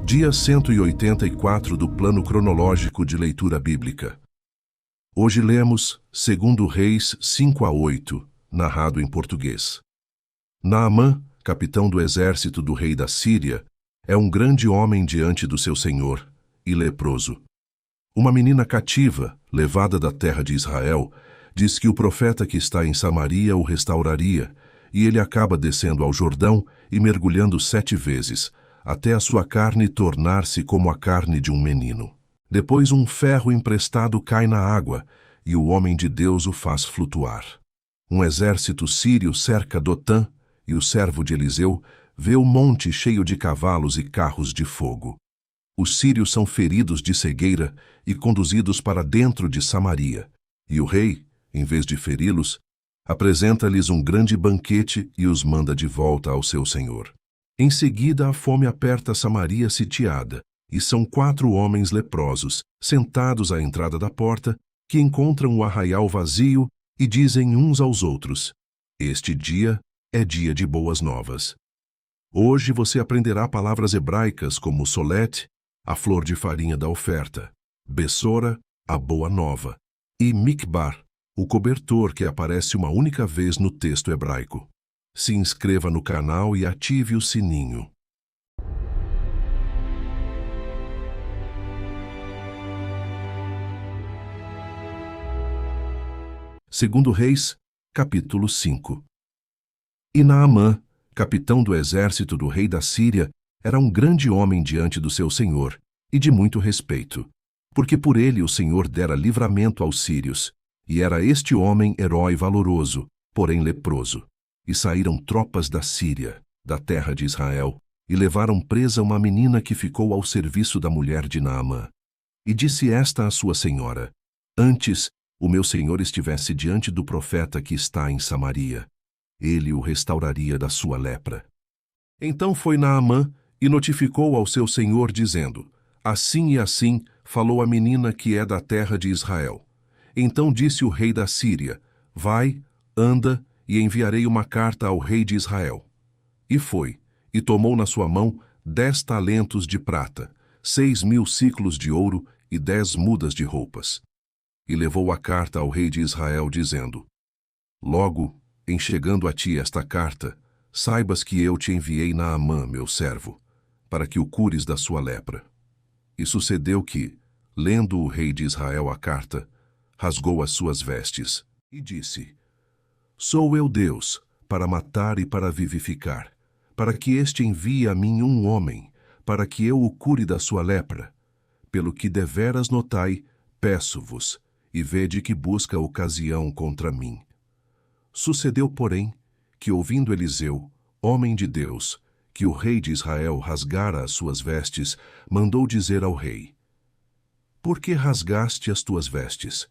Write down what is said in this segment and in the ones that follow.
Dia 184 do Plano Cronológico de Leitura Bíblica. Hoje lemos 2 Reis 5-8, narrado em português. Naamã, capitão do exército do rei da Síria, é um grande homem diante do seu senhor, e leproso. Uma menina cativa, levada da terra de Israel, diz que o profeta que está em Samaria o restauraria, e ele acaba descendo ao Jordão e mergulhando 7 vezes, até a sua carne tornar-se como a carne de um menino. Depois um ferro emprestado cai na água, e o homem de Deus o faz flutuar. Um exército sírio cerca Dotã, e o servo de Eliseu vê o monte cheio de cavalos e carros de fogo. Os sírios são feridos de cegueira e conduzidos para dentro de Samaria, e o rei, em vez de feri-los, apresenta-lhes um grande banquete e os manda de volta ao seu senhor. Em seguida, a fome aperta Samaria sitiada, e são 4 homens leprosos, sentados à entrada da porta, que encontram o arraial vazio e dizem uns aos outros: "Este dia é dia de boas novas. Hoje você aprenderá palavras hebraicas como solete, a flor de farinha da oferta, bessora, a boa nova, e mikbar, o cobertor que aparece uma única vez no texto hebraico. Se inscreva no canal e ative o sininho." Segundo Reis, capítulo 5. E Naamã, capitão do exército do rei da Síria, era um grande homem diante do seu senhor, e de muito respeito, porque por ele o Senhor dera livramento aos sírios, e era este homem herói valoroso, porém leproso. E saíram tropas da Síria, da terra de Israel, e levaram presa uma menina que ficou ao serviço da mulher de Naamã. E disse esta à sua senhora: "Antes o meu senhor estivesse diante do profeta que está em Samaria, ele o restauraria da sua lepra." Então foi Naamã e notificou ao seu senhor, dizendo: "Assim e assim falou a menina que é da terra de Israel." Então disse o rei da Síria: "Vai, anda, e enviarei uma carta ao rei de Israel." E foi, e tomou na sua mão 10 talentos de prata, 6.000 siclos de ouro e 10 mudas de roupas. E levou a carta ao rei de Israel, dizendo: "Logo, em chegando a ti esta carta, saibas que eu te enviei Naamã, meu servo, para que o cures da sua lepra." E sucedeu que, lendo o rei de Israel a carta, rasgou as suas vestes, e disse: "Sou eu Deus, para matar e para vivificar, para que este envie a mim um homem, para que eu o cure da sua lepra. Pelo que deveras notai, peço-vos, e vede que busca ocasião contra mim." Sucedeu, porém, que ouvindo Eliseu, homem de Deus, que o rei de Israel rasgara as suas vestes, mandou dizer ao rei: "Por que rasgaste as tuas vestes?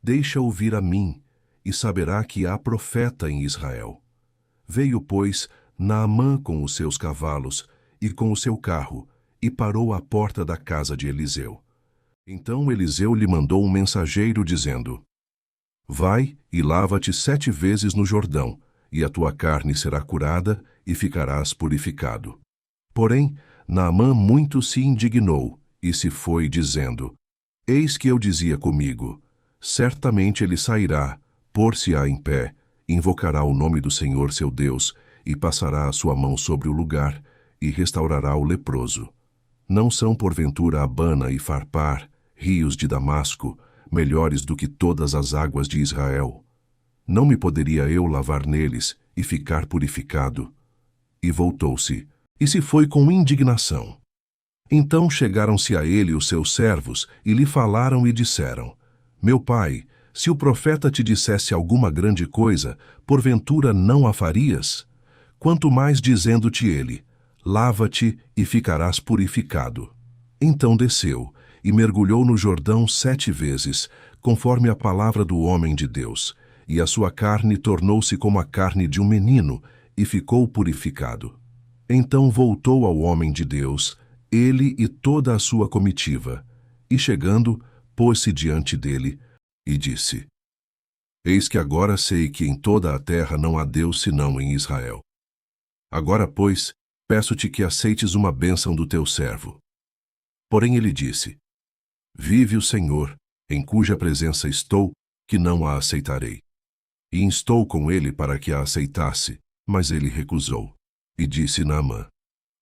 Deixa ouvir a mim, e saberá que há profeta em Israel." Veio, pois, Naamã com os seus cavalos e com o seu carro, e parou à porta da casa de Eliseu. Então Eliseu lhe mandou um mensageiro, dizendo: "Vai e lava-te 7 vezes no Jordão, e a tua carne será curada, e ficarás purificado." Porém, Naamã muito se indignou, e se foi, dizendo: "Eis que eu dizia comigo: certamente ele sairá, pôr-se-á em pé, invocará o nome do Senhor seu Deus, e passará a sua mão sobre o lugar, e restaurará o leproso. Não são porventura Abana e Farpar, rios de Damasco, melhores do que todas as águas de Israel? Não me poderia eu lavar neles e ficar purificado?" E voltou-se, e se foi com indignação. Então chegaram-se a ele os seus servos, e lhe falaram e disseram: "Meu pai, se o profeta te dissesse alguma grande coisa, porventura não a farias? Quanto mais dizendo-te ele: lava-te e ficarás purificado." Então desceu, e mergulhou no Jordão 7 vezes, conforme a palavra do homem de Deus, e a sua carne tornou-se como a carne de um menino, e ficou purificado. Então voltou ao homem de Deus, ele e toda a sua comitiva, e chegando, pôs-se diante dele, e disse: "Eis que agora sei que em toda a terra não há Deus senão em Israel. Agora, pois, peço-te que aceites uma bênção do teu servo, Porém ele disse: Vive o Senhor, em cuja presença estou, que não a aceitarei. E instou com ele para que a aceitasse, mas ele recusou. E disse Naamã: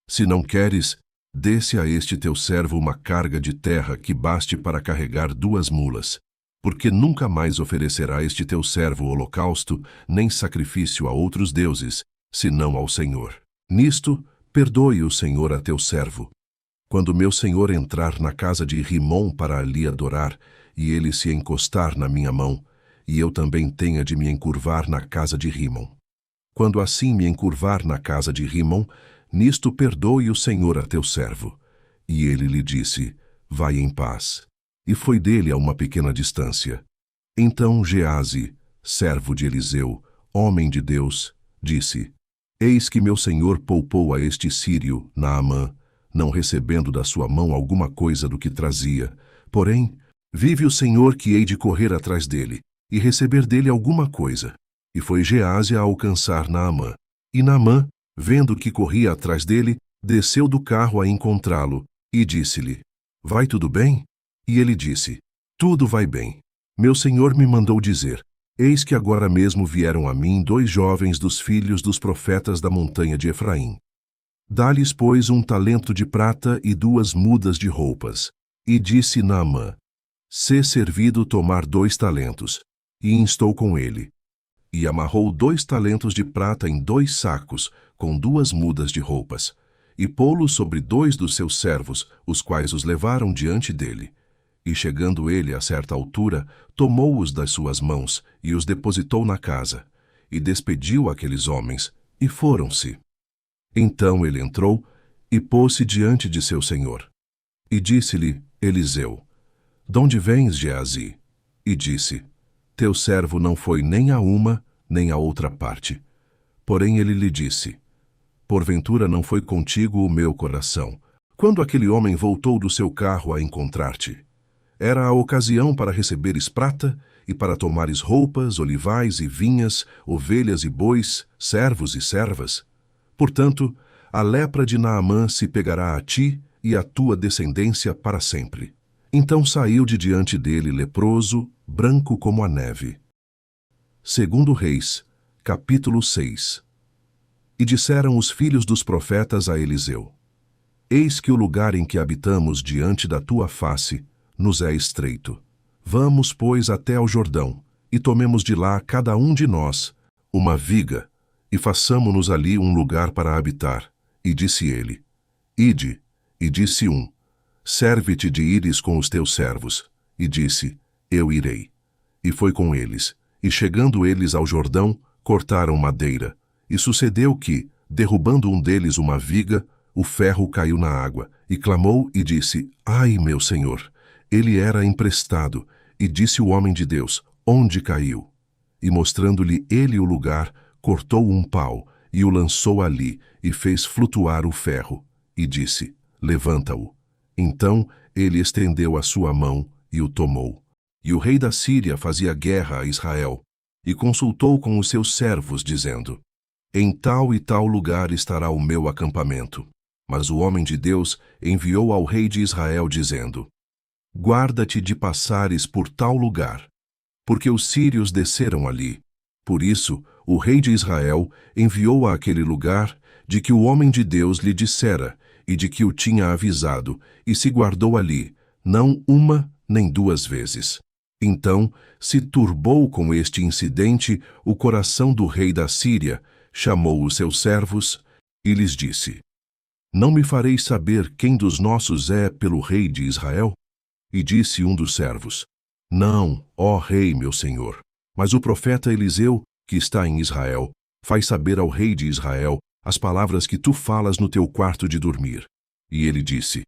Se não queres, dê-se a este teu servo uma carga de terra que baste para carregar 2 mulas, porque nunca mais oferecerá este teu servo holocausto, nem sacrifício a outros deuses, senão ao Senhor. Nisto, perdoe o Senhor a teu servo. Quando meu senhor entrar na casa de Rimom para ali adorar, e ele se encostar na minha mão, e eu também tenha de me encurvar na casa de Rimom. Quando assim me encurvar na casa de Rimom, nisto perdoe o Senhor a teu servo. E ele lhe disse: Vai em paz. E foi dele a uma pequena distância. Então Geazi, servo de Eliseu, homem de Deus, disse: Eis que meu senhor poupou a este sírio, Naamã, não recebendo da sua mão alguma coisa do que trazia. Porém, vive o Senhor que hei de correr atrás dele, e receber dele alguma coisa. E foi Geazi a alcançar Naamã. E Naamã, vendo que corria atrás dele, desceu do carro a encontrá-lo, e disse-lhe: Vai tudo bem? E ele disse: Tudo vai bem. Meu senhor me mandou dizer: Eis que agora mesmo vieram a mim 2 jovens dos filhos dos profetas da montanha de Efraim. Dá-lhes, pois, 1 talento de prata e 2 mudas de roupas. E disse Naamã: Sê servido tomar 2 talentos. E instou com ele. E amarrou 2 talentos de prata em 2 sacos, com 2 mudas de roupas, e pô-los sobre 2 dos seus servos, os quais os levaram diante dele. E chegando ele a certa altura, tomou-os das suas mãos, e os depositou na casa, e despediu aqueles homens, e foram-se. Então ele entrou, e pôs-se diante de seu senhor. E disse-lhe Eliseu: Donde vens, Geazi? E disse: Teu servo não foi nem a uma, nem a outra parte. Porém ele lhe disse: Porventura não foi contigo o meu coração, quando aquele homem voltou do seu carro a encontrar-te? Era a ocasião para receberes prata, e para tomares roupas, olivais e vinhas, ovelhas e bois, servos e servas. Portanto, a lepra de Naamã se pegará a ti e à tua descendência para sempre. Então saiu de diante dele leproso, branco como a neve. 2 Reis, capítulo 6. E disseram os filhos dos profetas a Eliseu: Eis que o lugar em que habitamos diante da tua face nos é estreito. Vamos, pois, até ao Jordão, e tomemos de lá cada um de nós uma viga, e façamo-nos ali um lugar para habitar. E disse ele: Ide. E disse um: Serve-te de ires com os teus servos. E disse: Eu irei. E foi com eles. E chegando eles ao Jordão, cortaram madeira. E sucedeu que, derrubando um deles uma viga, o ferro caiu na água. E clamou e disse: Ai, meu senhor! Ele era emprestado. E disse o homem de Deus: Onde caiu? E mostrando-lhe ele o lugar, cortou um pau, e o lançou ali, e fez flutuar o ferro. E disse: Levanta-o. Então ele estendeu a sua mão, e o tomou. E o rei da Síria fazia guerra a Israel, e consultou com os seus servos, dizendo: Em tal e tal lugar estará o meu acampamento. Mas o homem de Deus enviou ao rei de Israel, dizendo: Guarda-te de passares por tal lugar, porque os sírios desceram ali. Por isso, o rei de Israel enviou àquele lugar de que o homem de Deus lhe dissera, e de que o tinha avisado, e se guardou ali, não uma nem 2 vezes. Então se turbou com este incidente o coração do rei da Síria, chamou os seus servos e lhes disse: Não me fareis saber quem dos nossos é pelo rei de Israel? E disse um dos servos: Não, ó rei, meu senhor, mas o profeta Eliseu, que está em Israel, faz saber ao rei de Israel as palavras que tu falas no teu quarto de dormir. E ele disse: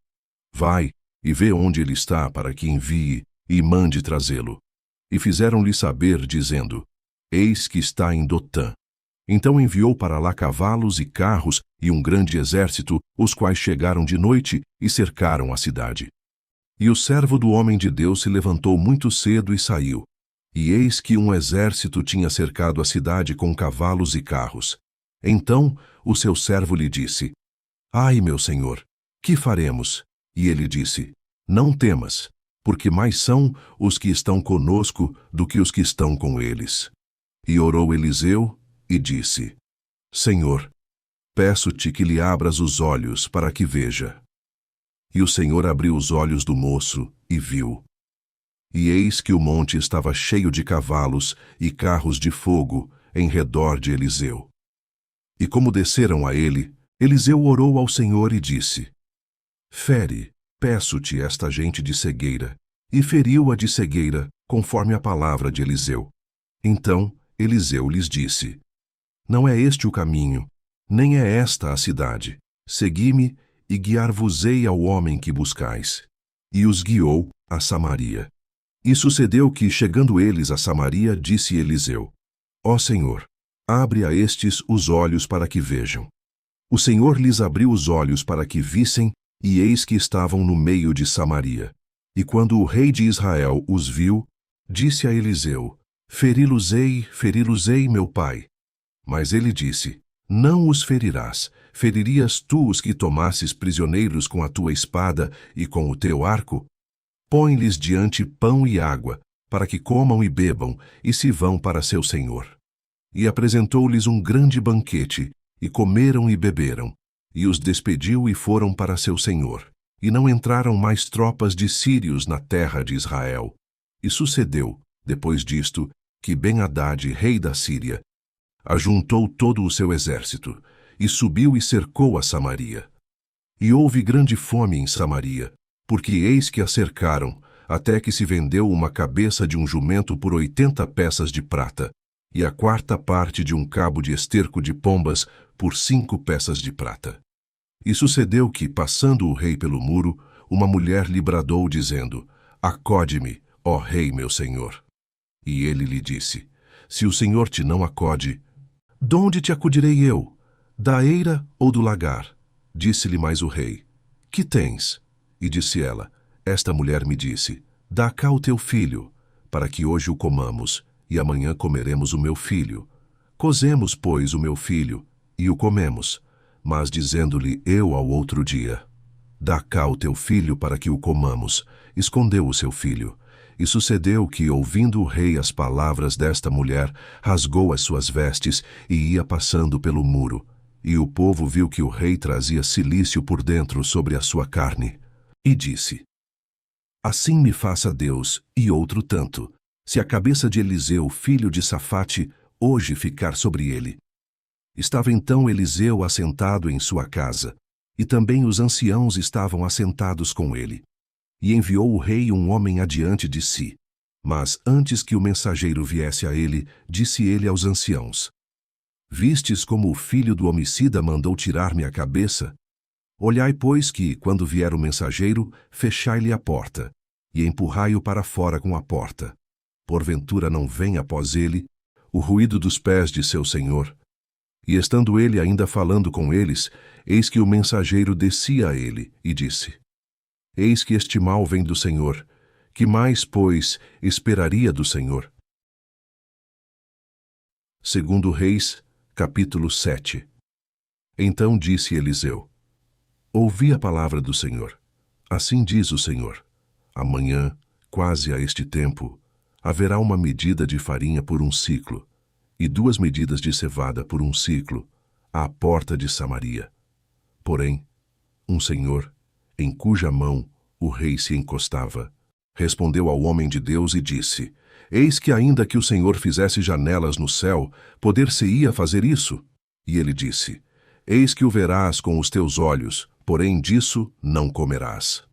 Vai e vê onde ele está, para que envie e mande trazê-lo. E fizeram-lhe saber, dizendo: Eis que está em Dotã. Então enviou para lá cavalos e carros e um grande exército, os quais chegaram de noite e cercaram a cidade. E o servo do homem de Deus se levantou muito cedo e saiu. E eis que um exército tinha cercado a cidade com cavalos e carros. Então o seu servo lhe disse: Ai, meu senhor, que faremos? E ele disse: Não temas, porque mais são os que estão conosco do que os que estão com eles. E orou Eliseu e disse: Senhor, peço-te que lhe abras os olhos para que veja. E o Senhor abriu os olhos do moço e viu. E eis que o monte estava cheio de cavalos e carros de fogo em redor de Eliseu. E como desceram a ele, Eliseu orou ao Senhor e disse: Fere, peço-te, esta gente de cegueira. E feriu-a de cegueira, conforme a palavra de Eliseu. Então Eliseu lhes disse: Não é este o caminho, nem é esta a cidade. Segui-me e guiar-vos-ei ao homem que buscais. E os guiou a Samaria. E sucedeu que, chegando eles a Samaria, disse Eliseu: Ó Senhor, abre a estes os olhos para que vejam. O Senhor lhes abriu os olhos para que vissem, e eis que estavam no meio de Samaria. E quando o rei de Israel os viu, disse a Eliseu: Feri-los-ei, meu pai. Mas ele disse: Não os ferirás. Feririas tu os que tomasses prisioneiros com a tua espada e com o teu arco? Põe-lhes diante pão e água, para que comam e bebam, e se vão para seu senhor. E apresentou-lhes um grande banquete, e comeram e beberam, e os despediu e foram para seu senhor. E não entraram mais tropas de sírios na terra de Israel. E sucedeu, depois disto, que Ben-Hadad, rei da Síria, ajuntou todo o seu exército, e subiu e cercou a Samaria. E houve grande fome em Samaria, porque eis que a cercaram, até que se vendeu uma cabeça de um jumento por 80 peças de prata, e a quarta parte de um cabo de esterco de pombas por 5 peças de prata. E sucedeu que, passando o rei pelo muro, uma mulher lhe bradou, dizendo: Acode-me, ó rei meu senhor. E ele lhe disse: Se o Senhor te não acode, donde te acudirei eu? Da eira ou do lagar? Disse-lhe mais o rei: Que tens? E disse ela: Esta mulher me disse: Dá cá o teu filho, para que hoje o comamos, e amanhã comeremos o meu filho. Cozemos, pois, o meu filho, e o comemos. Mas dizendo-lhe eu ao outro dia: Dá cá o teu filho para que o comamos, escondeu o seu filho. E sucedeu que, ouvindo o rei as palavras desta mulher, rasgou as suas vestes e ia passando pelo muro. E o povo viu que o rei trazia cilício por dentro sobre a sua carne. E disse: Assim me faça Deus, e outro tanto, se a cabeça de Eliseu, filho de Safate, hoje ficar sobre ele. Estava então Eliseu assentado em sua casa, e também os anciãos estavam assentados com ele. E enviou o rei um homem adiante de si. Mas antes que o mensageiro viesse a ele, disse ele aos anciãos: Vistes como o filho do homicida mandou tirar-me a cabeça? Olhai, pois, que, quando vier o mensageiro, fechai-lhe a porta, e empurrai-o para fora com a porta. Porventura não vem após ele o ruído dos pés de seu senhor. E estando ele ainda falando com eles, eis que o mensageiro descia a ele, e disse: Eis que este mal vem do Senhor. Que mais, pois, esperaria do Senhor? Segundo Reis, capítulo 7. Então disse Eliseu: Ouvi a palavra do Senhor. Assim diz o Senhor: Amanhã, quase a este tempo, haverá uma medida de farinha por um siclo, e 2 medidas de cevada por um siclo, à porta de Samaria. Porém, um senhor, em cuja mão o rei se encostava, respondeu ao homem de Deus e disse: Eis que ainda que o Senhor fizesse janelas no céu, poder-se-ia fazer isso? E ele disse: Eis que o verás com os teus olhos, porém disso não comerás.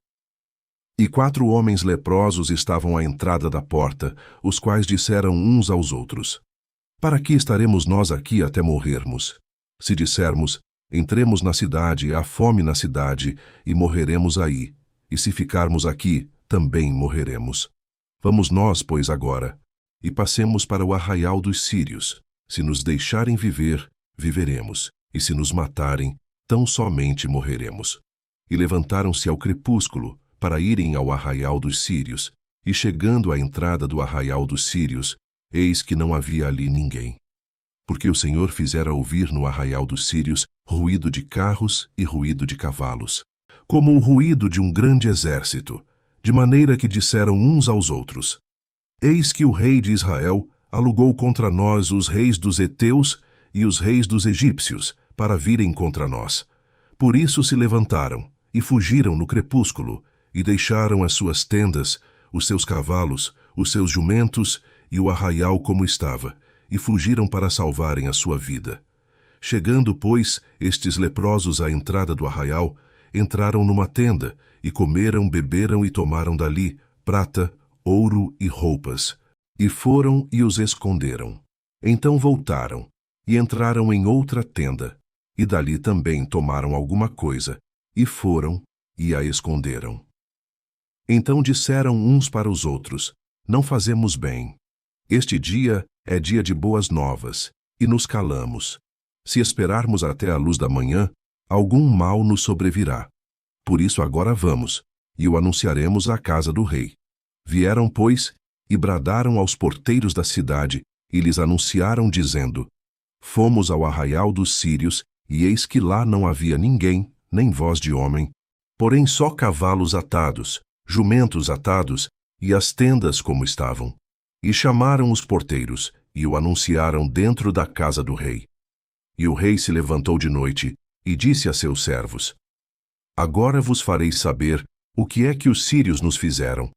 E 4 homens leprosos estavam à entrada da porta, os quais disseram uns aos outros: Para que estaremos nós aqui até morrermos? Se dissermos: Entremos na cidade, há fome na cidade, e morreremos aí, e se ficarmos aqui, também morreremos. Vamos nós, pois, agora, e passemos para o arraial dos sírios. Se nos deixarem viver, viveremos, e se nos matarem, tão somente morreremos. E levantaram-se ao crepúsculo, para irem ao arraial dos sírios, e chegando à entrada do arraial dos sírios, eis que não havia ali ninguém. Porque o Senhor fizera ouvir no arraial dos sírios ruído de carros e ruído de cavalos. como o ruído de um grande exército, de maneira que disseram uns aos outros: Eis que o rei de Israel alugou contra nós os reis dos heteus e os reis dos egípcios, para virem contra nós. Por isso se levantaram e fugiram no crepúsculo, e deixaram as suas tendas, os seus cavalos, os seus jumentos e o arraial como estava, e fugiram para salvarem a sua vida. Chegando, pois, estes leprosos à entrada do arraial, entraram numa tenda, e comeram, beberam e tomaram dali prata, ouro e roupas, e foram e os esconderam. Então voltaram, e entraram em outra tenda, e dali também tomaram alguma coisa, e foram e a esconderam. Então disseram uns para os outros: Não fazemos bem. Este dia é dia de boas novas, e nos calamos. Se esperarmos até a luz da manhã, algum mal nos sobrevirá. Por isso agora vamos, e o anunciaremos à casa do rei. Vieram, pois, e bradaram aos porteiros da cidade, e lhes anunciaram, dizendo: Fomos ao arraial dos sírios, e eis que lá não havia ninguém, nem voz de homem, porém só cavalos atados, jumentos atados, e as tendas como estavam. E chamaram os porteiros, e o anunciaram dentro da casa do rei. E o rei se levantou de noite, e disse a seus servos: Agora vos farei saber o que é que os sírios nos fizeram.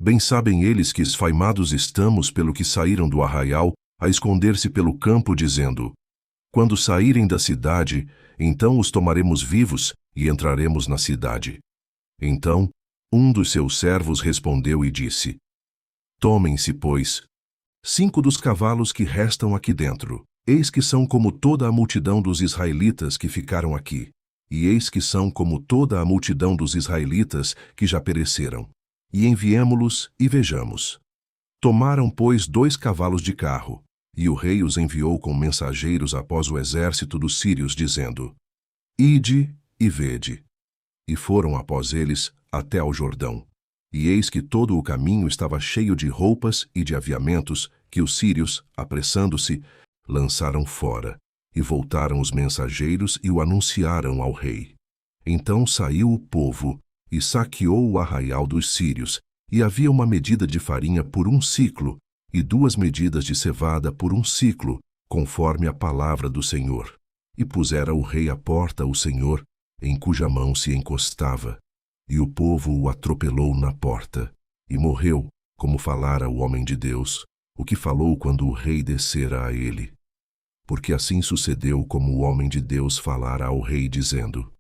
Bem sabem eles que esfaimados estamos pelo que saíram do arraial a esconder-se pelo campo, dizendo: Quando saírem da cidade, então os tomaremos vivos e entraremos na cidade. Então, um dos seus servos respondeu e disse: Tomem-se, pois, 5 dos cavalos que restam aqui dentro. Eis que são como toda a multidão dos israelitas que ficaram aqui, e eis que são como toda a multidão dos israelitas que já pereceram. E enviemo-los e vejamos. Tomaram, pois, 2 cavalos de carro, e o rei os enviou com mensageiros após o exército dos sírios, dizendo: Ide e vede. E foram após eles até ao Jordão. E eis que todo o caminho estava cheio de roupas e de aviamentos, que os sírios, apressando-se, lançaram fora, e voltaram os mensageiros e o anunciaram ao rei. Então saiu o povo, e saqueou o arraial dos sírios, e havia uma medida de farinha por 1 siclo, e 2 medidas de cevada por 1 siclo, conforme a palavra do Senhor. E pusera o rei à porta o Senhor, em cuja mão se encostava, e o povo o atropelou na porta, e morreu, como falara o homem de Deus, o que falou quando o rei descera a ele. Porque assim sucedeu como o homem de Deus falara ao rei, dizendo: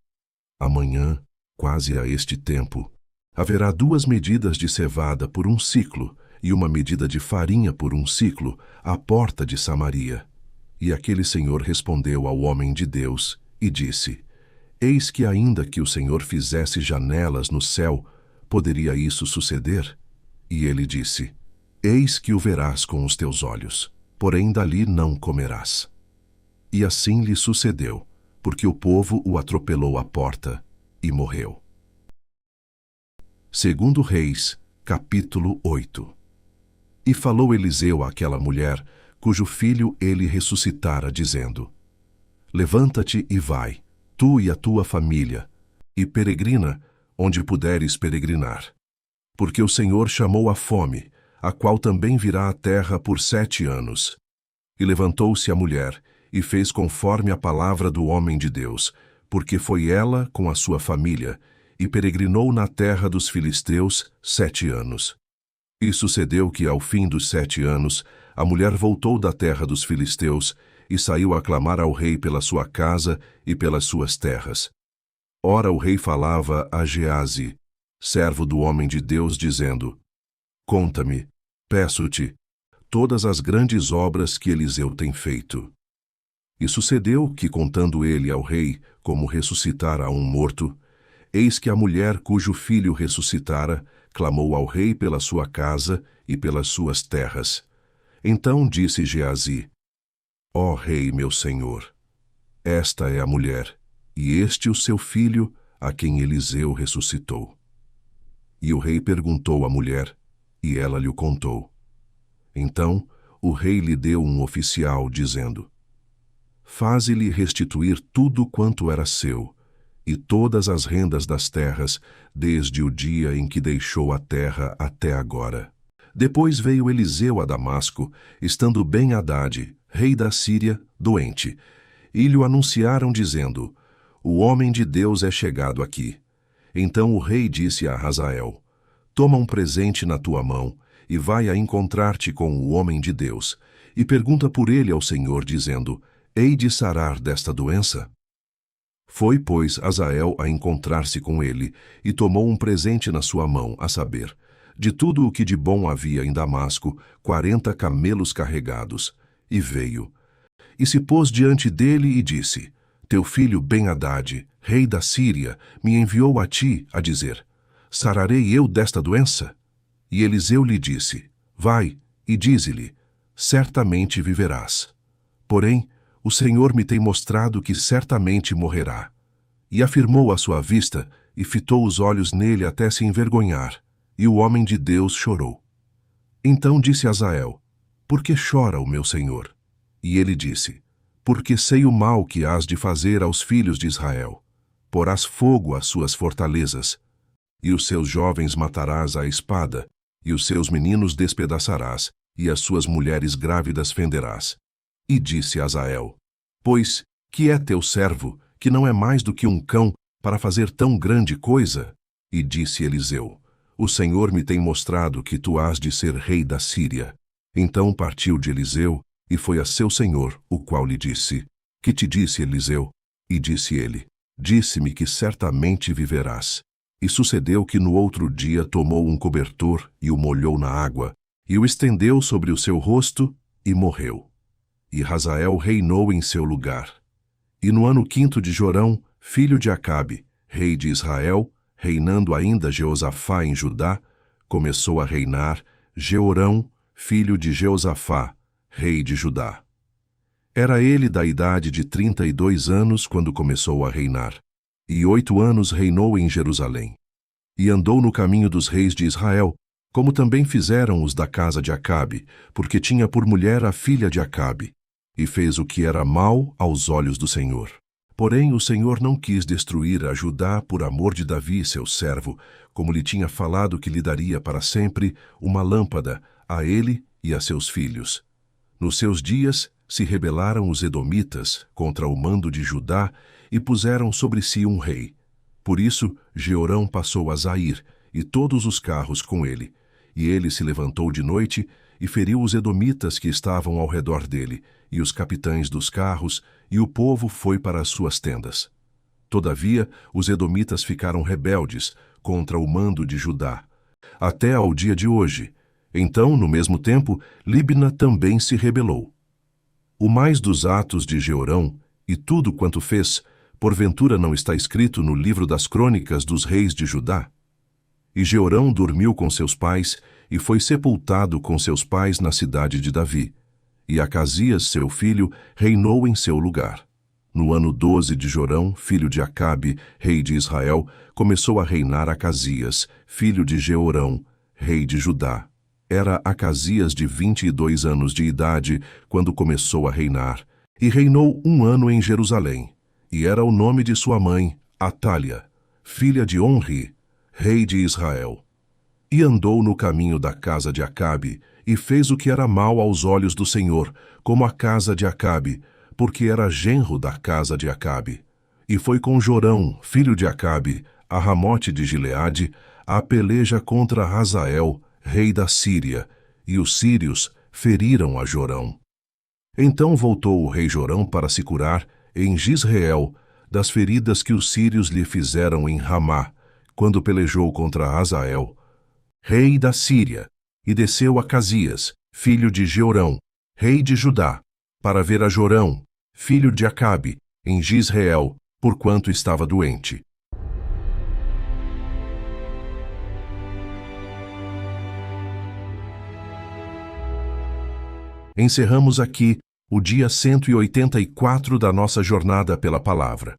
Amanhã, quase a este tempo, haverá 2 medidas de cevada por 1 siclo, e uma medida de farinha por 1 siclo, à porta de Samaria. E aquele senhor respondeu ao homem de Deus, e disse: Eis que ainda que o Senhor fizesse janelas no céu, poderia isso suceder? E ele disse: Eis que o verás com os teus olhos, porém dali não comerás. E assim lhe sucedeu, porque o povo o atropelou à porta, e morreu. 2 Reis, capítulo 8. E falou Eliseu àquela mulher, cujo filho ele ressuscitara, dizendo: Levanta-te e vai, tu e a tua família, e peregrina onde puderes peregrinar. Porque o Senhor chamou a fome, a qual também virá à terra por 7 anos. E levantou-se a mulher, e fez conforme a palavra do homem de Deus, porque foi ela com a sua família, e peregrinou na terra dos filisteus 7 anos. E sucedeu que, ao fim dos 7 anos, a mulher voltou da terra dos filisteus, e saiu a clamar ao rei pela sua casa e pelas suas terras. Ora o rei falava a Geazi, servo do homem de Deus, dizendo: Conta-me, peço-te, todas as grandes obras que Eliseu tem feito. E sucedeu que, contando ele ao rei como ressuscitara a um morto, eis que a mulher cujo filho ressuscitara clamou ao rei pela sua casa e pelas suas terras. Então disse Geazi: Ó rei, meu senhor, esta é a mulher, e este o seu filho, a quem Eliseu ressuscitou. E o rei perguntou à mulher, e ela lhe o contou. Então o rei lhe deu um oficial, dizendo: Faze-lhe restituir tudo quanto era seu, e todas as rendas das terras, desde o dia em que deixou a terra até agora. Depois veio Eliseu a Damasco, estando Ben-Hadad, rei da Síria, doente, e lhe anunciaram dizendo: o homem de Deus é chegado aqui. Então o rei disse a Hazael: toma um presente na tua mão, e vai a encontrar-te com o homem de Deus, e pergunta por ele ao Senhor, dizendo: hei de sarar desta doença? Foi, pois, Hazael a encontrar-se com ele, e tomou um presente na sua mão, a saber, de tudo o que de bom havia em Damasco, 40 camelos carregados, e veio. E se pôs diante dele e disse: teu filho Ben-Hadad, rei da Síria, me enviou a ti, a dizer: sararei eu desta doença? E Eliseu lhe disse: vai, e dize-lhe: certamente viverás. Porém, o Senhor me tem mostrado que certamente morrerá. E afirmou à sua vista, e fitou os olhos nele até se envergonhar, e o homem de Deus chorou. Então disse Hazael: por que chora o meu senhor? E ele disse: porque sei o mal que hás de fazer aos filhos de Israel. Porás fogo às suas fortalezas, e os seus jovens matarás à espada, e os seus meninos despedaçarás, e as suas mulheres grávidas fenderás. E disse Hazael: pois, que é teu servo, que não é mais do que um cão, para fazer tão grande coisa? E disse Eliseu: o Senhor me tem mostrado que tu hás de ser rei da Síria. Então partiu de Eliseu, e foi a seu senhor, o qual lhe disse: que te disse Eliseu? E disse ele: disse-me que certamente viverás. E sucedeu que no outro dia tomou um cobertor e o molhou na água, e o estendeu sobre o seu rosto, e morreu. E Hazael reinou em seu lugar. E no ano 5º de Jorão, filho de Acabe, rei de Israel, reinando ainda Jeosafá em Judá, começou a reinar Jeorão, filho de Jeosafá, rei de Judá. Era ele da idade de 32 anos quando começou a reinar, e 8 anos reinou em Jerusalém. E andou no caminho dos reis de Israel, como também fizeram os da casa de Acabe, porque tinha por mulher a filha de Acabe, e fez o que era mal aos olhos do Senhor. Porém o Senhor não quis destruir a Judá por amor de Davi, seu servo, como lhe tinha falado que lhe daria para sempre uma lâmpada, a ele e a seus filhos. Nos seus dias se rebelaram os edomitas contra o mando de Judá e puseram sobre si um rei. Por isso Jeorão passou a Zair, e todos os carros com ele. E ele se levantou de noite e feriu os edomitas que estavam ao redor dele, e os capitães dos carros, e o povo foi para as suas tendas. Todavia, os edomitas ficaram rebeldes contra o mando de Judá, até ao dia de hoje. Então, no mesmo tempo, Libna também se rebelou. O mais dos atos de Jeorão, e tudo quanto fez, porventura não está escrito no livro das crônicas dos reis de Judá? E Jeorão dormiu com seus pais, e foi sepultado com seus pais na cidade de Davi. E Acasias, seu filho, reinou em seu lugar. No ano 12 de Jorão, filho de Acabe, rei de Israel, começou a reinar Acasias, filho de Jeorão, rei de Judá. Era Acasias de 22 anos de idade quando começou a reinar, e reinou 1 ano em Jerusalém. E era o nome de sua mãe, Atália, filha de Onri, rei de Israel. E andou no caminho da casa de Acabe, e fez o que era mal aos olhos do Senhor, como a casa de Acabe, porque era genro da casa de Acabe. E foi com Jorão, filho de Acabe, a Ramote de Gileade, a peleja contra Hazael, rei da Síria, e os sírios feriram a Jorão. Então voltou o rei Jorão para se curar em Jizreel das feridas que os sírios lhe fizeram em Ramá, quando pelejou contra Hazael, rei da Síria, e desceu Acasias, filho de Jeorão, rei de Judá, para ver a Jorão, filho de Acabe, em Jizreel, porquanto estava doente. Encerramos aqui o dia 184 da nossa jornada pela palavra.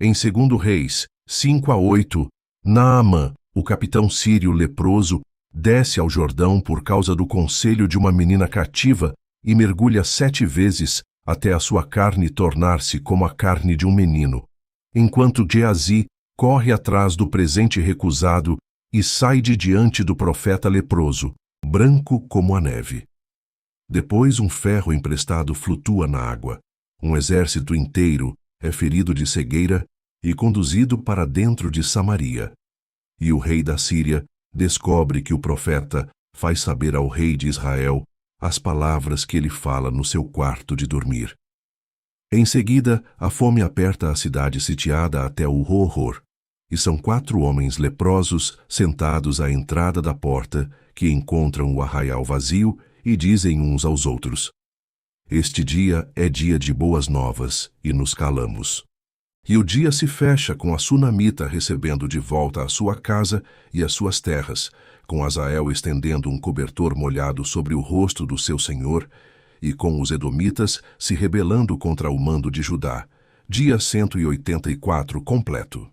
Em 2 Reis 5-8, Naamã, o capitão sírio leproso, desce ao Jordão por causa do conselho de uma menina cativa e mergulha 7 vezes até a sua carne tornar-se como a carne de um menino. enquanto Geazi corre atrás do presente recusado e sai de diante do profeta leproso, branco como a neve. Depois um ferro emprestado flutua na água. Um exército inteiro é ferido de cegueira e conduzido para dentro de Samaria. E o rei da Síria descobre que o profeta faz saber ao rei de Israel as palavras que ele fala no seu quarto de dormir. Em seguida, a fome aperta a cidade sitiada até o horror, e são 4 homens leprosos sentados à entrada da porta que encontram o arraial vazio e dizem uns aos outros: "Este dia é dia de boas novas e nos calamos." E o dia se fecha com a sunamita recebendo de volta a sua casa e as suas terras, com Azael estendendo um cobertor molhado sobre o rosto do seu senhor, e com os edomitas se rebelando contra o mando de Judá. Dia 184 completo.